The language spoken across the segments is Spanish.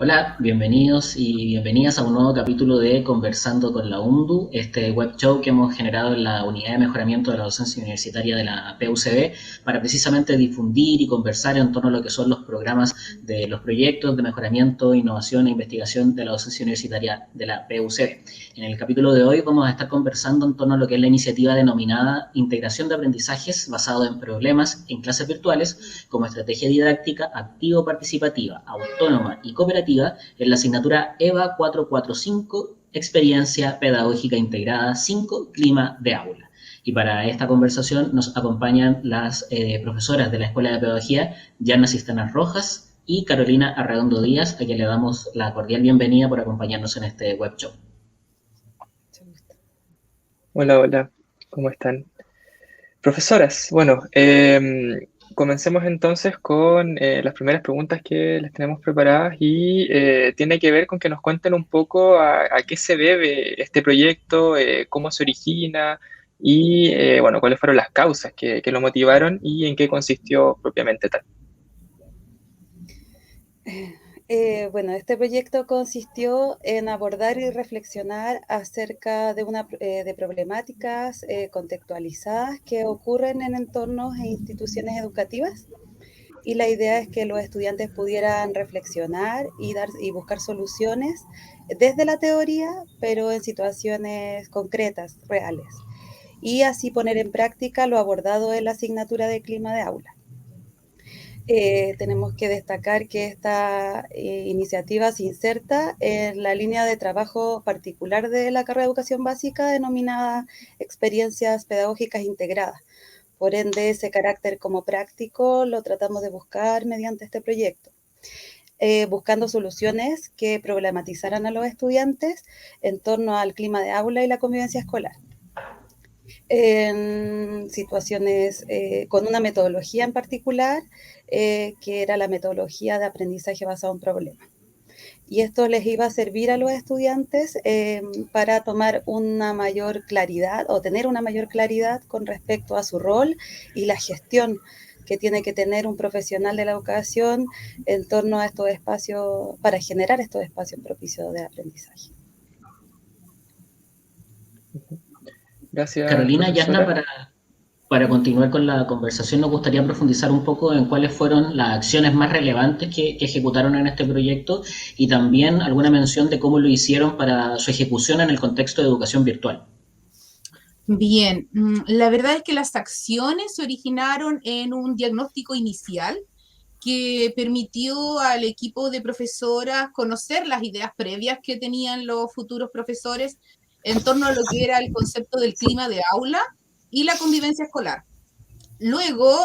Hola, bienvenidos y bienvenidas a un nuevo capítulo de Conversando con la UNDU, este web show que hemos generado en la Unidad de Mejoramiento de la Docencia Universitaria de la PUCB para precisamente difundir y conversar en torno a lo que son los programas de los proyectos de mejoramiento, innovación e investigación de la docencia universitaria de la PUCB. En el capítulo de hoy vamos a estar conversando en torno a lo que es la iniciativa denominada Integración de Aprendizajes basado en problemas en clases virtuales como estrategia didáctica activo-participativa, autónoma y cooperativa en la asignatura EVA 445, Experiencia Pedagógica Integrada 5, Clima de Aula. Y para esta conversación nos acompañan las profesoras de la Escuela de Pedagogía, Yana Cisternas Rojas y Carolina Arredondo Díaz, a quien le damos la cordial bienvenida por acompañarnos en este web show. Hola, hola, ¿cómo están? Profesoras, bueno, comencemos entonces con las primeras preguntas que les tenemos preparadas y tiene que ver con que nos cuenten un poco a qué se debe este proyecto, cómo se origina y, bueno, cuáles fueron las causas que lo motivaron y en qué consistió propiamente tal. Bueno, este proyecto consistió en abordar y reflexionar acerca de problemáticas contextualizadas que ocurren en entornos e instituciones educativas. Y la idea es que los estudiantes pudieran reflexionar y buscar soluciones desde la teoría, pero en situaciones concretas, reales. Y así poner en práctica lo abordado en la asignatura de clima de aula. Tenemos que destacar que esta iniciativa se inserta en la línea de trabajo particular de la carrera de educación básica denominada experiencias pedagógicas integradas. Por ende, ese carácter como práctico lo tratamos de buscar mediante este proyecto, buscando soluciones que problematizaran a los estudiantes en torno al clima de aula y la convivencia escolar en situaciones con una metodología en particular, que era la metodología de aprendizaje basado en problemas. Y esto les iba a servir a los estudiantes para tomar una mayor claridad o tener una mayor claridad con respecto a su rol y la gestión que tiene que tener un profesional de la educación en torno a estos espacios, para generar estos espacios propicios de aprendizaje. Gracias, Carolina, Yana, profesora. para continuar con la conversación, nos gustaría profundizar un poco en cuáles fueron las acciones más relevantes que ejecutaron en este proyecto y también alguna mención de cómo lo hicieron para su ejecución en el contexto de educación virtual. Bien, la verdad es que las acciones se originaron en un diagnóstico inicial que permitió al equipo de profesoras conocer las ideas previas que tenían los futuros profesores en torno a lo que era el concepto del clima de aula y la convivencia escolar. Luego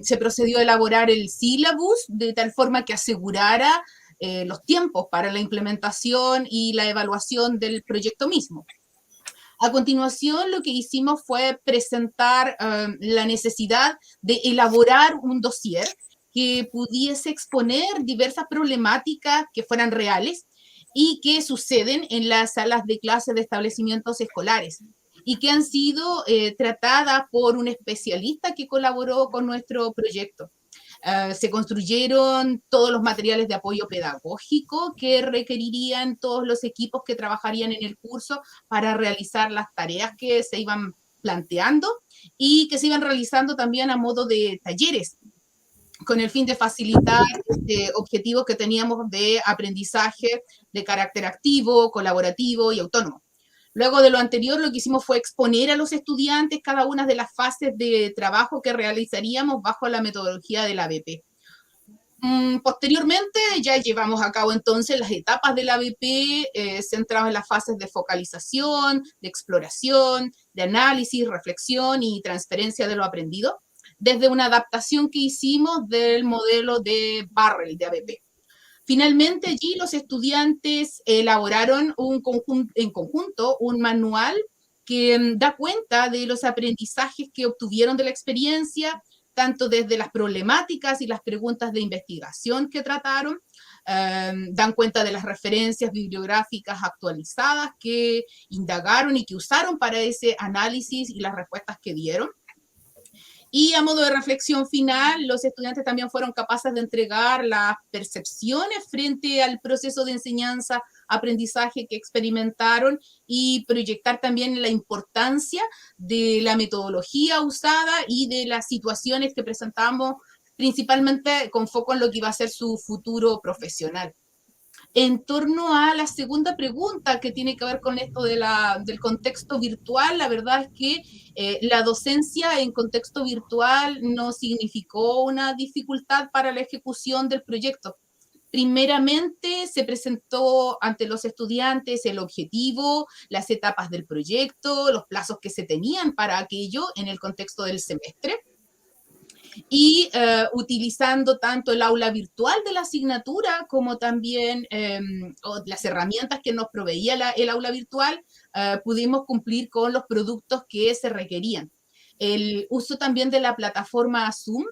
se procedió a elaborar el sílabus de tal forma que asegurara los tiempos para la implementación y la evaluación del proyecto mismo. A continuación, lo que hicimos fue presentar la necesidad de elaborar un dossier que pudiese exponer diversas problemáticas que fueran reales y que suceden en las salas de clases de establecimientos escolares y que han sido tratadas por un especialista que colaboró con nuestro proyecto. Se construyeron todos los materiales de apoyo pedagógico que requerirían todos los equipos que trabajarían en el curso para realizar las tareas que se iban planteando y que se iban realizando también a modo de talleres con el fin de facilitar objetivos que teníamos de aprendizaje de carácter activo, colaborativo y autónomo. Luego de lo anterior, lo que hicimos fue exponer a los estudiantes cada una de las fases de trabajo que realizaríamos bajo la metodología de la ABP. Posteriormente, ya llevamos a cabo entonces las etapas de la ABP centradas en las fases de focalización, de exploración, de análisis, reflexión y transferencia de lo aprendido, desde una adaptación que hicimos del modelo de Barrel de ABP. Finalmente, allí los estudiantes elaboraron en conjunto un manual que da cuenta de los aprendizajes que obtuvieron de la experiencia, tanto desde las problemáticas y las preguntas de investigación que trataron, dan cuenta de las referencias bibliográficas actualizadas que indagaron y que usaron para ese análisis y las respuestas que dieron. Y a modo de reflexión final, los estudiantes también fueron capaces de entregar las percepciones frente al proceso de enseñanza, aprendizaje que experimentaron y proyectar también la importancia de la metodología usada y de las situaciones que presentamos, principalmente con foco en lo que iba a ser su futuro profesional. En torno a la segunda pregunta que tiene que ver con esto del contexto virtual, la verdad es que la docencia en contexto virtual no significó una dificultad para la ejecución del proyecto. Primeramente se presentó ante los estudiantes el objetivo, las etapas del proyecto, los plazos que se tenían para aquello en el contexto del semestre y utilizando tanto el aula virtual de la asignatura como también las herramientas que nos proveía el aula virtual, pudimos cumplir con los productos que se requerían. El uso también de la plataforma Zoom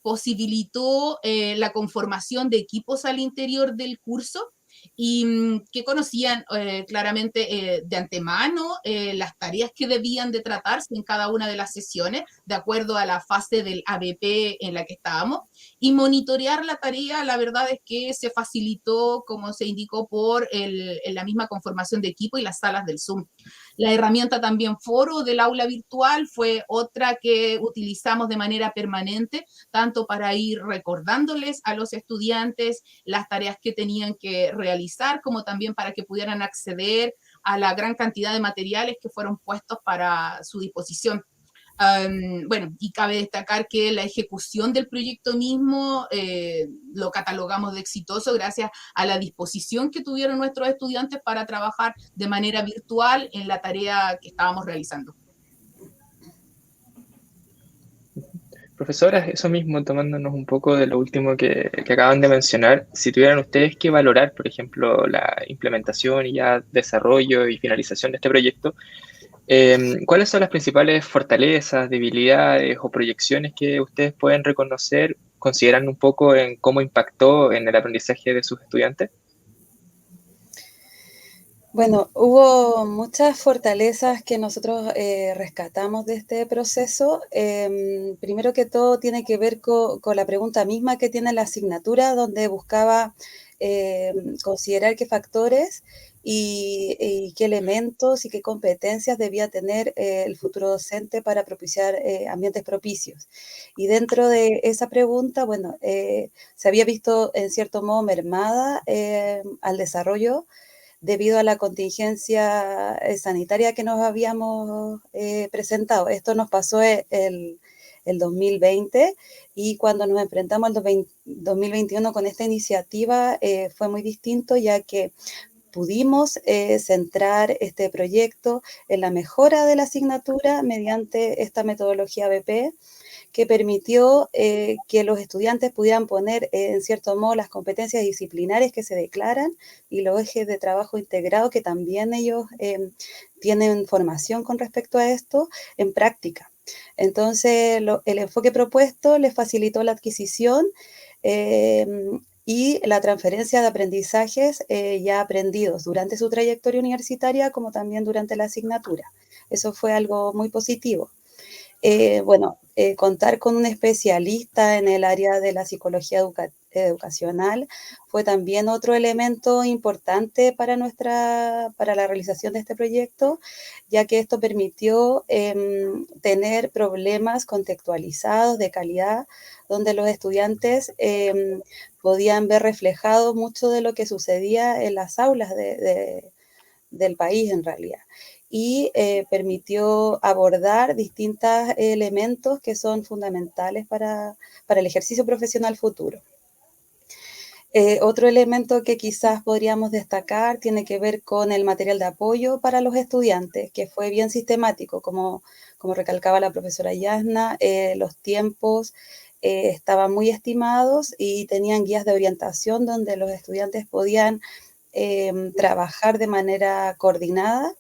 posibilitó la conformación de equipos al interior del curso y que conocían claramente de antemano las tareas que debían de tratarse en cada una de las sesiones, de acuerdo a la fase del ABP en la que estábamos, y monitorear la tarea, la verdad es que se facilitó, como se indicó, por la misma conformación de equipo y las salas del Zoom. La herramienta también Foro del aula virtual fue otra que utilizamos de manera permanente, tanto para ir recordándoles a los estudiantes las tareas que tenían que realizar, como también para que pudieran acceder a la gran cantidad de materiales que fueron puestos para su disposición. Bueno, y cabe destacar que la ejecución del proyecto mismo lo catalogamos de exitoso gracias a la disposición que tuvieron nuestros estudiantes para trabajar de manera virtual en la tarea que estábamos realizando. Profesoras, eso mismo, tomándonos un poco de lo último que acaban de mencionar, si tuvieran ustedes que valorar, por ejemplo, la implementación y ya desarrollo y finalización de este proyecto, ¿cuáles son las principales fortalezas, debilidades o proyecciones que ustedes pueden reconocer, considerando un poco en cómo impactó en el aprendizaje de sus estudiantes? Bueno, hubo muchas fortalezas que nosotros rescatamos de este proceso. Primero que todo tiene que ver con la pregunta misma que tiene la asignatura, donde buscaba considerar qué factores y qué elementos y qué competencias debía tener el futuro docente para propiciar ambientes propicios. Y dentro de esa pregunta, bueno, se había visto en cierto modo mermada al desarrollo debido a la contingencia sanitaria que nos habíamos presentado. Esto nos pasó el 2020 y cuando nos enfrentamos al 2021 con esta iniciativa fue muy distinto, ya que pudimos centrar este proyecto en la mejora de la asignatura mediante esta metodología BP, que permitió que los estudiantes pudieran poner en cierto modo las competencias disciplinares que se declaran y los ejes de trabajo integrado que también ellos tienen formación con respecto a esto en práctica. Entonces, el enfoque propuesto les facilitó la adquisición y la transferencia de aprendizajes ya aprendidos durante su trayectoria universitaria como también durante la asignatura. Eso fue algo muy positivo. Bueno, contar con un especialista en el área de la psicología educacional fue también otro elemento importante para la realización de este proyecto, ya que esto permitió tener problemas contextualizados de calidad, donde los estudiantes podían ver reflejado mucho de lo que sucedía en las aulas del país en realidad. Y permitió abordar distintos elementos que son fundamentales para el ejercicio profesional futuro. Otro elemento que quizás podríamos destacar tiene que ver con el material de apoyo para los estudiantes, que fue bien sistemático, como recalcaba la profesora Yasna, los tiempos estaban muy estimados y tenían guías de orientación donde los estudiantes podían trabajar de manera coordinada,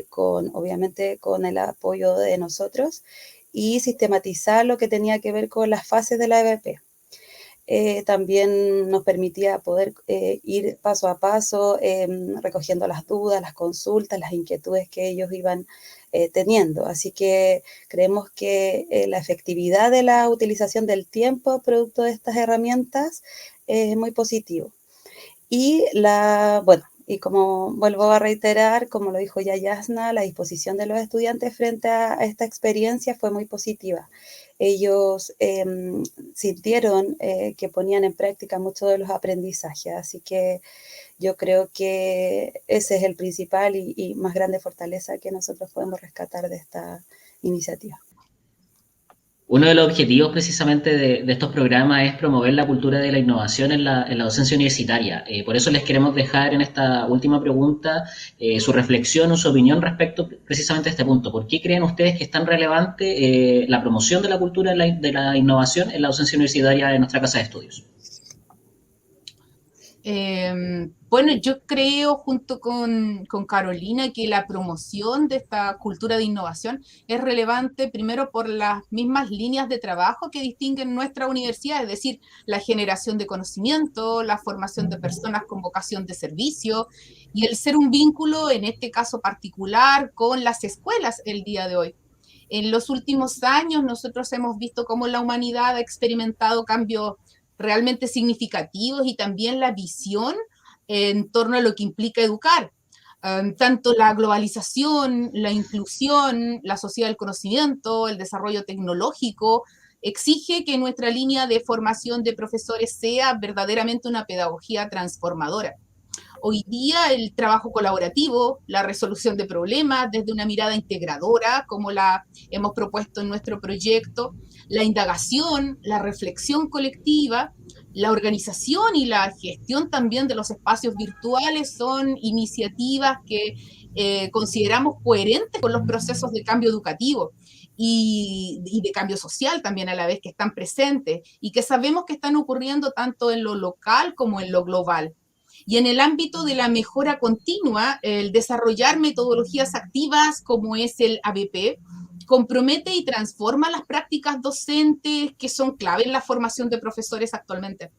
obviamente con el apoyo de nosotros, y sistematizar lo que tenía que ver con las fases de la EBP. También nos permitía poder ir paso a paso recogiendo las dudas, las consultas, las inquietudes que ellos iban teniendo. Así que creemos que la efectividad de la utilización del tiempo producto de estas herramientas es muy positivo. Y y como vuelvo a reiterar, como lo dijo ya Yasna, la disposición de los estudiantes frente a esta experiencia fue muy positiva. Ellos sintieron que ponían en práctica muchos de los aprendizajes, así que yo creo que ese es el principal y más grande fortaleza que nosotros podemos rescatar de esta iniciativa. Uno de los objetivos precisamente de estos programas es promover la cultura de la innovación en la docencia universitaria. Por eso les queremos dejar en esta última pregunta su reflexión o su opinión respecto precisamente a este punto. ¿Por qué creen ustedes que es tan relevante la promoción de la cultura de la innovación en la docencia universitaria en nuestra casa de estudios? Bueno, yo creo junto con Carolina que la promoción de esta cultura de innovación es relevante primero por las mismas líneas de trabajo que distinguen nuestra universidad, es decir, la generación de conocimiento, la formación de personas con vocación de servicio y el ser un vínculo, en este caso particular, con las escuelas el día de hoy. En los últimos años nosotros hemos visto cómo la humanidad ha experimentado cambios realmente significativos y también la visión en torno a lo que implica educar. Tanto la globalización, la inclusión, la sociedad del conocimiento, el desarrollo tecnológico, exige que nuestra línea de formación de profesores sea verdaderamente una pedagogía transformadora. Hoy día el trabajo colaborativo, la resolución de problemas desde una mirada integradora, como la hemos propuesto en nuestro proyecto, la indagación, la reflexión colectiva, la organización y la gestión también de los espacios virtuales son iniciativas que consideramos coherentes con los procesos de cambio educativo y de cambio social también a la vez que están presentes y que sabemos que están ocurriendo tanto en lo local como en lo global. Y en el ámbito de la mejora continua, el desarrollar metodologías activas como es el ABP, compromete y transforma las prácticas docentes que son clave en la formación de profesores actualmente.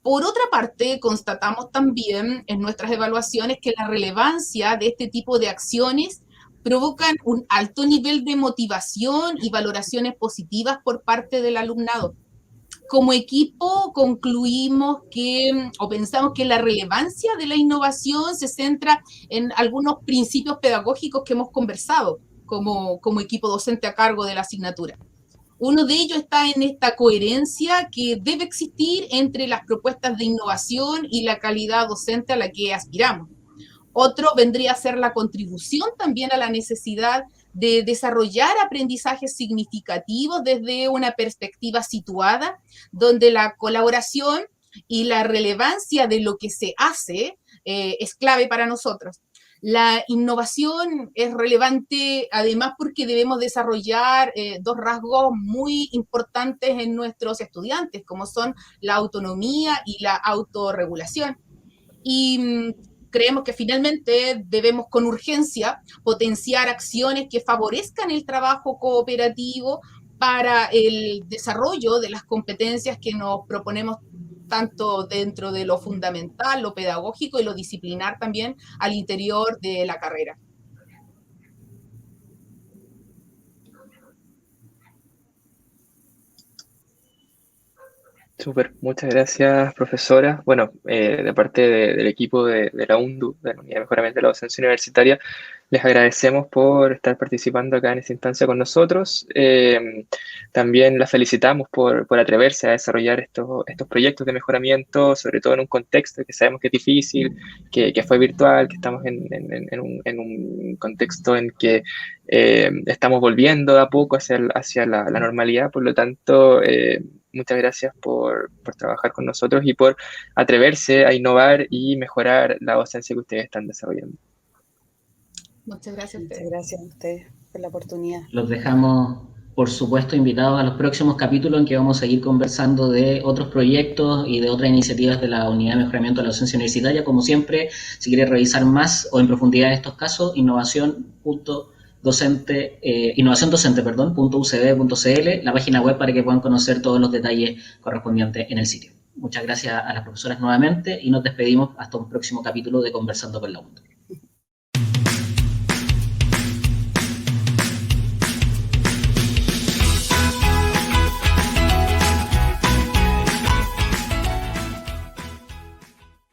Por otra parte, constatamos también en nuestras evaluaciones que la relevancia de este tipo de acciones provocan un alto nivel de motivación y valoraciones positivas por parte del alumnado. Como equipo concluimos o pensamos que la relevancia de la innovación se centra en algunos principios pedagógicos que hemos conversado como equipo docente a cargo de la asignatura. Uno de ellos está en esta coherencia que debe existir entre las propuestas de innovación y la calidad docente a la que aspiramos. Otro vendría a ser la contribución también a la necesidad de desarrollar aprendizajes significativos desde una perspectiva situada, donde la colaboración y la relevancia de lo que se hace es clave para nosotros. La innovación es relevante además porque debemos desarrollar dos rasgos muy importantes en nuestros estudiantes, como son la autonomía y la autorregulación. Y creemos que finalmente debemos con urgencia potenciar acciones que favorezcan el trabajo cooperativo para el desarrollo de las competencias que nos proponemos tanto dentro de lo fundamental, lo pedagógico y lo disciplinar también al interior de la carrera. Súper, muchas gracias, profesora. Bueno, de parte del equipo de la UNDU, de la Unidad de Mejoramiento de la Docencia Universitaria, les agradecemos por estar participando acá en esta instancia con nosotros. También las felicitamos por atreverse a desarrollar estos proyectos de mejoramiento, sobre todo en un contexto que sabemos que es difícil, que fue virtual, que estamos en un contexto en que estamos volviendo a poco hacia la normalidad. Por lo tanto, muchas gracias por trabajar con nosotros y por atreverse a innovar y mejorar la docencia que ustedes están desarrollando. Muchas gracias a ustedes. Muchas gracias a ustedes por la oportunidad. Los dejamos, por supuesto, invitados a los próximos capítulos en que vamos a seguir conversando de otros proyectos y de otras iniciativas de la Unidad de Mejoramiento de la Docencia Universitaria. Como siempre, si quieres revisar más o en profundidad estos casos, innovación.undu.cl. innovaciondocente.ucb.cl, la página web para que puedan conocer todos los detalles correspondientes en el sitio. Muchas gracias a las profesoras nuevamente y nos despedimos hasta un próximo capítulo de Conversando con la UNDU.